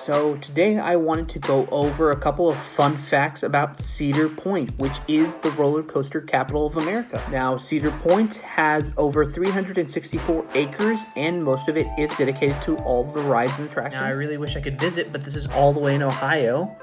So today I wanted to go over a couple of fun facts about Cedar Point, which is the roller coaster capital of America. Now, Cedar Point has over 364 acres, and most of it is dedicated to all the rides and attractions. Now, I really wish I could visit, but this is all the way in Ohio.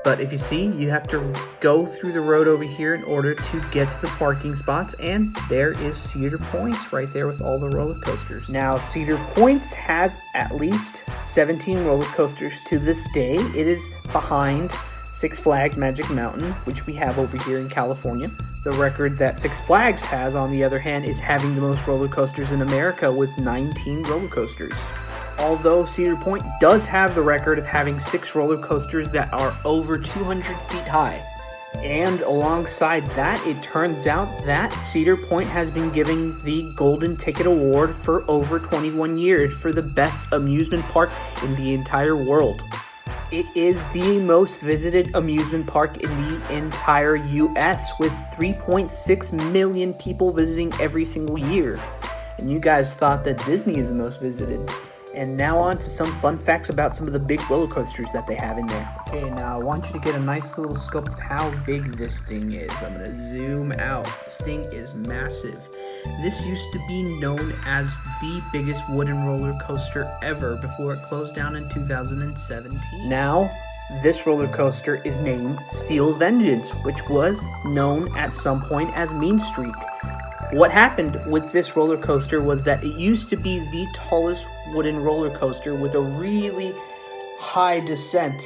But if you see, you have to go through the road over here in order to get to the parking spots, and there is Cedar Point right there with all the roller coasters. Now, Cedar Point has at least 17 roller coasters to this day. It is behind Six Flags Magic Mountain, which we have over here in California. The record that Six Flags has, on the other hand, is having the most roller coasters in America with 19 roller coasters. Although Cedar Point does have the record of having 6 roller coasters that are over 200 feet high. And alongside that, it turns out that Cedar Point has been giving the Golden Ticket Award for over 21 years for the best amusement park in the entire world. It is the most visited amusement park in the entire US, with 3.6 million people visiting every single year. And you guys thought that Disney is the most visited. And now on to some fun facts about some of the big roller coasters that they have in there. Okay, now I want you to get a nice little scope of how big this thing is. I'm going to zoom out. This thing is massive. This used to be known as the biggest wooden roller coaster ever before it closed down in 2017. Now, this roller coaster is named Steel Vengeance, which was known at some point as Mean Streak. What happened with this roller coaster was that it used to be the tallest wooden roller coaster with a really high descent.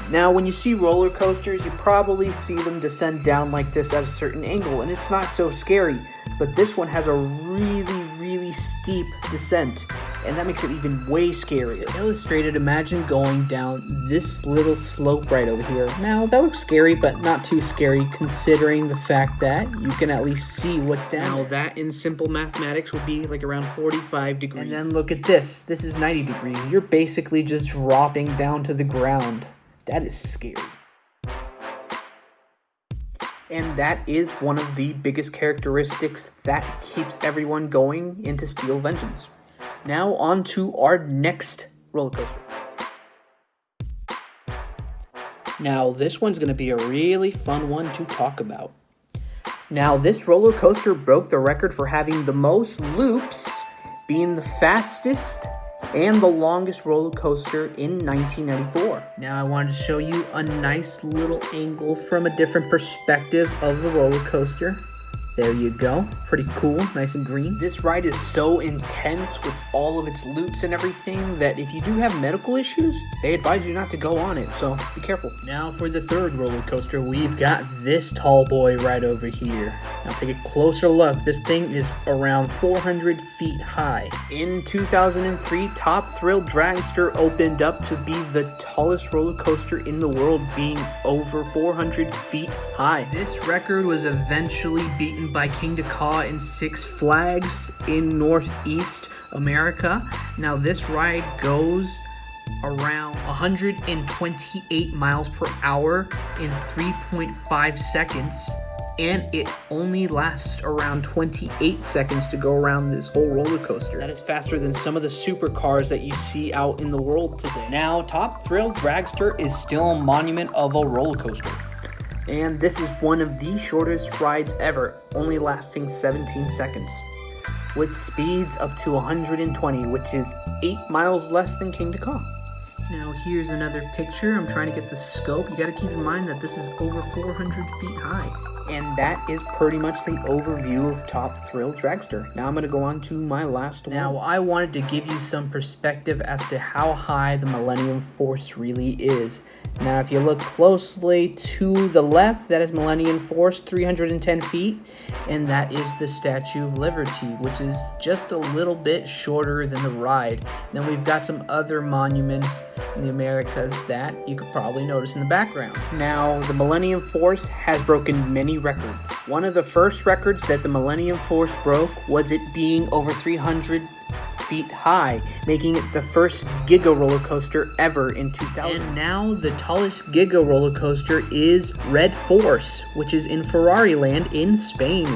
Now, when you see roller coasters, you probably see them descend down like this at a certain angle, and it's not so scary. But this one has a really steep descent, and that makes it even way scarier. Illustrated, imagine going down this little slope right over here. Now, that looks scary, but not too scary considering the fact that you can at least see what's down. Now, that in simple mathematics would be like around 45 degrees. And then look at this. This is 90 degrees. You're basically just dropping down to the ground. That is scary. And that is one of the biggest characteristics that keeps everyone going into Steel Vengeance. Now on to our next roller coaster. Now this one's going to be a really fun one to talk about. Now this roller coaster broke the record for having the most loops, being the fastest and the longest roller coaster in 1994. Now I wanted to show you a nice little angle from a different perspective of the roller coaster. There you go. Pretty cool, nice and green. This ride is so intense with all of its loops and everything that if you do have medical issues, they advise you not to go on it, so be careful. Now for the third roller coaster, we've got this tall boy right over here. Now take a closer look. This thing is around 400 feet high. In 2003, Top Thrill Dragster opened up to be the tallest roller coaster in the world, being over 400 feet high. This record was eventually beaten by King Caw in Six Flags in Northeast America. Now this ride goes around 128 miles per hour in 3.5 seconds, and it only lasts around 28 seconds to go around this whole roller coaster. That is faster than some of the supercars that you see out in the world today. Now, Top Thrill Dragster is still a monument of a roller coaster. And this is one of the shortest rides ever, only lasting 17 seconds, with speeds up to 120, which is 8 miles less than King Caw. Now here's another picture. I'm trying to get the scope. You got to keep in mind that this is over 400 feet high. And that is pretty much the overview of Top Thrill Dragster. Now I'm going to go on to my last one. Now I wanted to give you some perspective as to how high the Millennium Force really is. Now if you look closely to the left, that is Millennium Force, 310 feet. And that is the Statue of Liberty, which is just a little bit shorter than the ride. Then we've got some other monuments in the Americas that you could probably notice in the background. Now the Millennium Force has broken many records. One of the first records that the Millennium Force broke was it being over 300 feet high, making it the first Giga roller coaster ever in 2000. And now the tallest Giga roller coaster is Red Force, which is in Ferrari Land in Spain.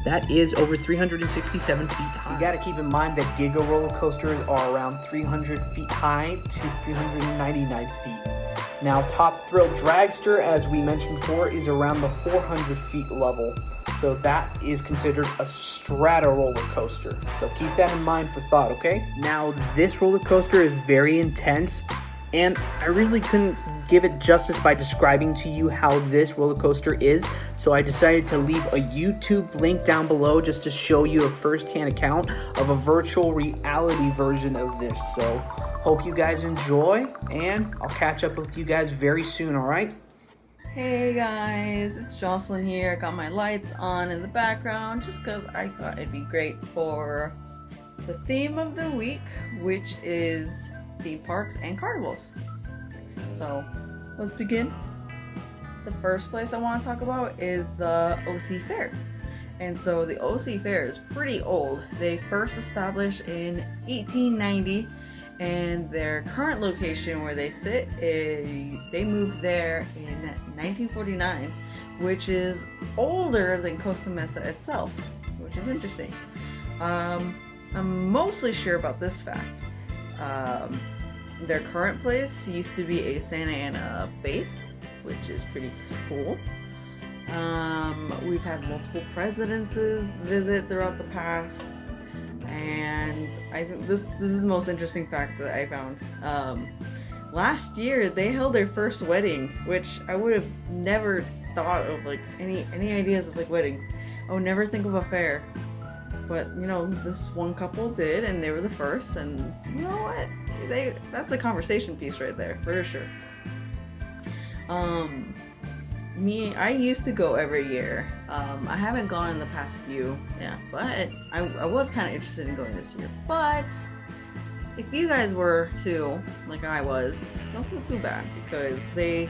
that is over 367 feet high. You gotta keep in mind that Giga roller coasters are around 300 feet high to 399 feet. Now, Top Thrill Dragster, as we mentioned before, is around the 400 feet level. So that is considered a strata roller coaster. So keep that in mind for thought, okay? Now, this roller coaster is very intense, and I really couldn't give it justice by describing to you how this roller coaster is. So I decided to leave a YouTube link down below just to show you a first-hand account of a virtual reality version of this. So hope you guys enjoy, and I'll catch up with you guys very soon, all right? Hey guys, it's Jocelyn here. Got my lights on in the background just because I thought it'd be great for the theme of the week, which is theme parks and carnivals. So let's begin. The first place I want to talk about is the OC Fair. And so the OC Fair is pretty old. They first established in 1890. And their current location where they sit, they moved there in 1949, which is older than Costa Mesa itself, which is interesting. I'm mostly sure about this fact. Their current place used to be a Santa Ana base, which is pretty cool. We've had multiple presidencies visit throughout the past. And I think this is the most interesting fact that I found. Last year they held their first wedding, which I would have never thought of, like any ideas of like weddings. I would never think of a fair, but you know, this one couple did, and they were the first. And you know what? That's a conversation piece right there for sure. I used to go every year. I haven't gone in the past few, but I was kind of interested in going this year. But if you guys were too, like I was, don't feel too bad, because they,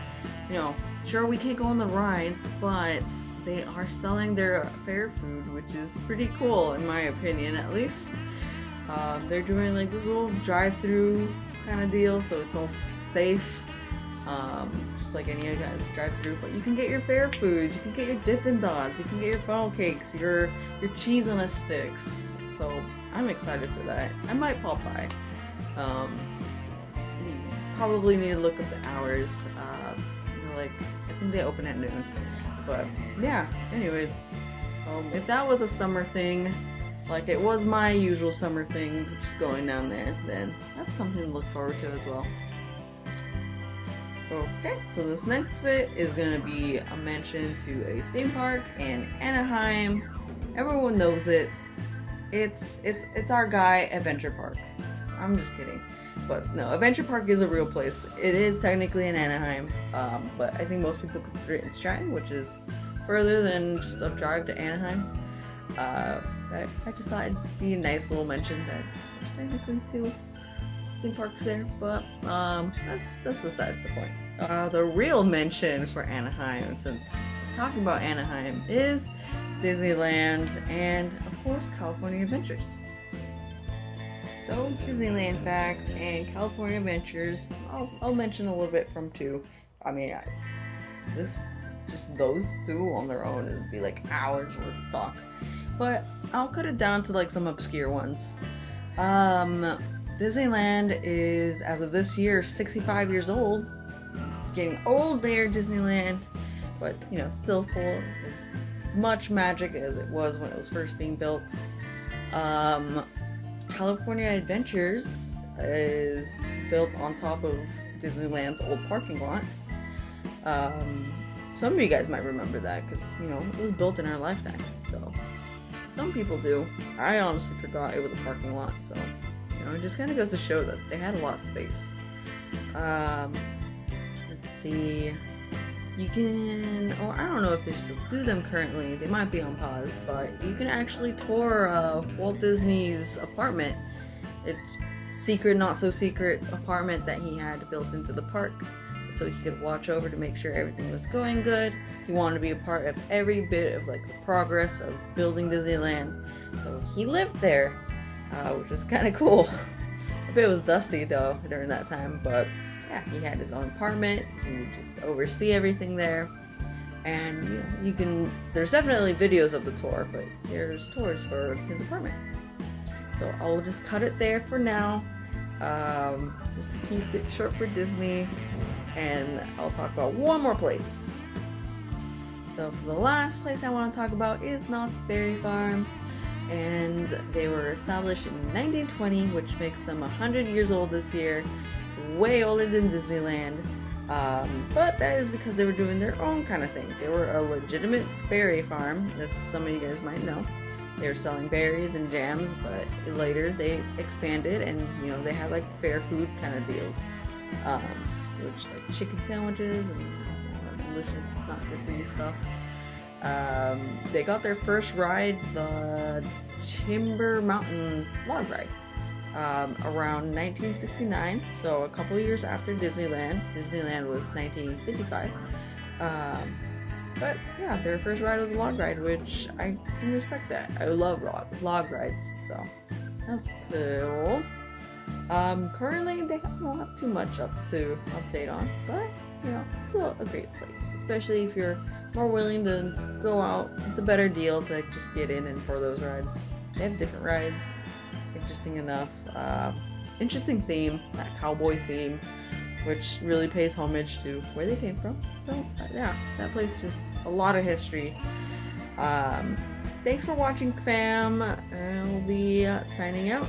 sure, we can't go on the rides, but they are selling their fair food, which is pretty cool in my opinion, at least. They're doing like this little drive-through kind of deal, so it's all safe. Just like any other drive-through, but you can get your fair foods, you can get your Dippin' Dots, you can get your funnel cakes, your cheese on a sticks. So I'm excited for that. I might pop by. You probably need to look up the hours. I think they open at noon. But yeah, anyways, if that was a summer thing, like it was my usual summer thing, just going down there, then that's something to look forward to as well. Okay, so this next bit is going to be a mention to a theme park in Anaheim. Everyone knows it. It's our guy, Adventure Park. I'm just kidding. But no, Adventure Park is a real place. It is technically in Anaheim, but I think most people consider it in Stratton, which is further than just a drive to Anaheim. I just thought it'd be a nice little mention that there's technically two theme parks there, but that's besides the point. The real mention for Anaheim, since talking about Anaheim, is Disneyland and of course California Adventures. So Disneyland facts and California Adventures, I'll mention a little bit from two. I mean, just those two on their own, it would be like hours worth of talk, but I'll cut it down to like some obscure ones. Disneyland is, as of this year, 65 years old. Getting old there, Disneyland, but still full of as much magic as it was when it was first being built. California Adventures is built on top of Disneyland's old parking lot. Some of you guys might remember that because it was built in our lifetime. So some people do. I honestly forgot it was a parking lot. So it just kind of goes to show that they had a lot of space. Let's see. You can, or I don't know if they still do them currently. They might be on pause, but you can actually tour Walt Disney's apartment. It's secret, not so secret apartment that he had built into the park, so he could watch over to make sure everything was going good. He wanted to be a part of every bit of like the progress of building Disneyland, so he lived there, which was kind of cool. A bit was dusty though during that time, but yeah, he had his own apartment. He would just oversee everything there. And you can, there's definitely videos of the tour, but there's tours for his apartment. So I'll just cut it there for now, just to keep it short for Disney, and I'll talk about one more place. So the last place I want to talk about is Knott's Berry Farm, and they were established in 1920, which makes them 100 years old this year, way older than Disneyland. But that is because they were doing their own kind of thing. They were a legitimate berry farm, as some of you guys might know. They were selling berries and jams, but later they expanded and, they had like fair food kind of deals. Which like chicken sandwiches and delicious, not good for you stuff. They got their first ride, the Timber Mountain log ride. Around 1969, so a couple years after Disneyland. Disneyland was 1955. But yeah, their first ride was a log ride, which I can respect that. I love log rides, so that's cool. Currently they don't have too much to update on, but it's still a great place, especially if you're more willing to go out. It's a better deal to just get in and for those rides. They have different rides. Interesting enough. Interesting theme, that cowboy theme, which really pays homage to where they came from. So yeah, that place just a lot of history. Thanks for watching, fam. I'll be signing out.